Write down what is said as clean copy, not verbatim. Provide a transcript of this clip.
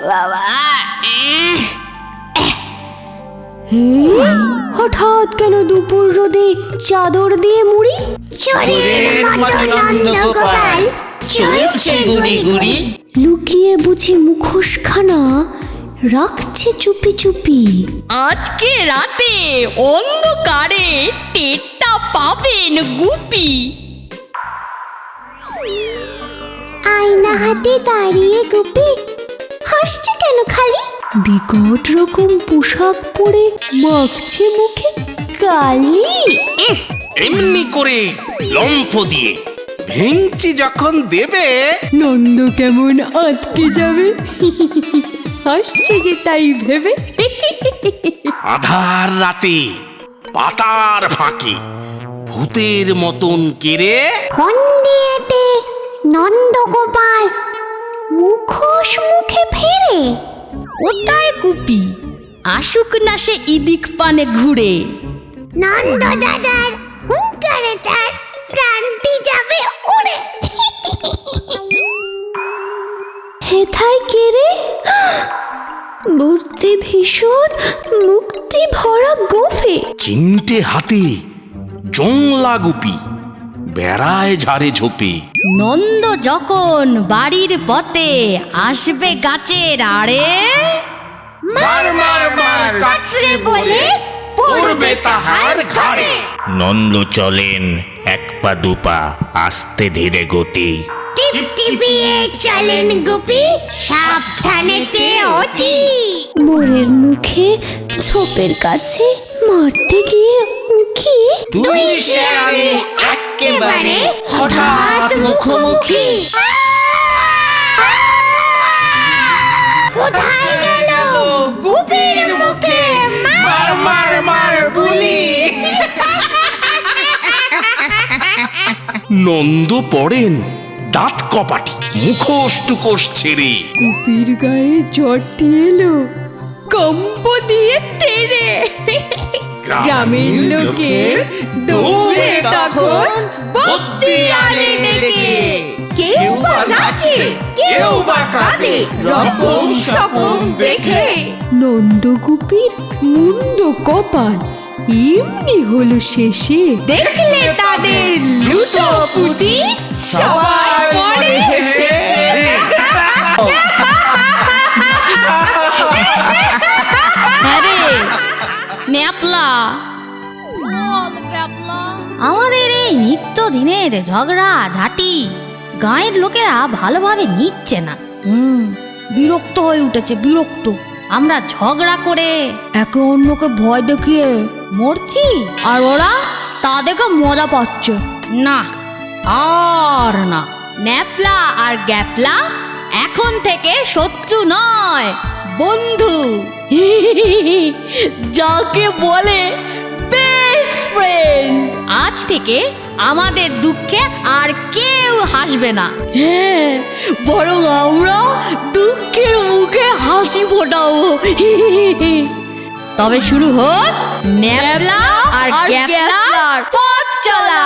বাবা হঠাৎ কেন দুপুর রোদে চাদর দিয়ে মুড়ি? লুকিয়ে বুঝি মুখোশখানা রাখছে চুপি চুপি। আজকে রাতে অন্ধকারে টেরটা পাবেন গুপি। আয়না হাতে দাঁড়িয়ে গুপি হাসছে কেন খালি? বিকট রকম পোশাক পরে মাখছে মুখে কালি। এমনি করে লম্ফ দিয়ে ভেঙচি যখন দেবে, নন্দ কেমন আটকে যাবে হাসছে যে তাই ভেবে। আধার রাতে পাতার ফাঁকে ভূতের মতন কেড়ে ফন্দিয়েতে নন্দগোপাল মুখোশ মুখে ফেরে। ওটাই গুপি, আসুক না সে ইদিক পানে ঘুরে। নন্দ দাদার হুঙ্কারে তার প্রাণটি যাবে উড়ে। হেথায় কেড়ে মূর্তি ভীষণ, মুখটি ভরা গোফে। চিমটে হাতে জংলা গুপি বেড়ায় ঝাড়ে ঝোপে। নন্দ যখন বাড়ির পথে আসবে গাছের আড়ে, মার মার মার কাটরে বলে পড়বে তাহার ঘাড়ে। নন্দ চলেন এক পা দুপা আস্তে ধীরে গতি। টিপটিপিয়ে চলেন গোপী সাবধানেতে অতি। মোরের মুখে ঝোপের কাছে মারতে গিয়ে উকি দুই শেয়ালে একেবারে হঠাৎ মুখোমুখি। কোথায় গেল গুপির মুখে মার মার মার বুলি। নন্দ পড়েন দাঁত কপাটি মুখোশ টুকোশ ছেড়ে। গুপির গায়ে জ্বরটি এলো কম্প দিয়ে তেড়ে। গ্রামের লোকে দৌড়ে তখন ভক্তি আনে ডেকে। কেউ বা নাচে কেউ বা কাঁদে রকম সকম দেখে। নন্দগুপির মুন্দ কপাল এমনি হলো শেষে। দেখলে তাদের লুটোপুটি সবাই পড়ে হেসে। আরে ন্যাপলা, আমাদের এই নিত্য দিনের ঝগড়া ঝাঁটি গাঁয়ের লোকেরা ভালোভাবে নিচ্ছে না। বিরক্ত হয়ে উঠেছে, বিরক্ত। আমরা ঝগড়া করে একে অন্যকে ভয় দেখিয়ে মরছি, আর ওরা তা দেখে মজা পাচ্ছে। না আর না। ন্যাপলা আর গ্যাপলা এখন থেকে শত্রু নয়, বন্ধু। যাকে বলে বেস্ট ফ্রেন্ড। আজ থেকে আমাদের দুঃখে আর কেউ হাসবে না। হ্যাঁ, বরং আমরা দুঃখের মুখে হাসি ফোটাবো। তবে শুরু হোক ন্যাপলা আর গ্যাপলার পথ চলা।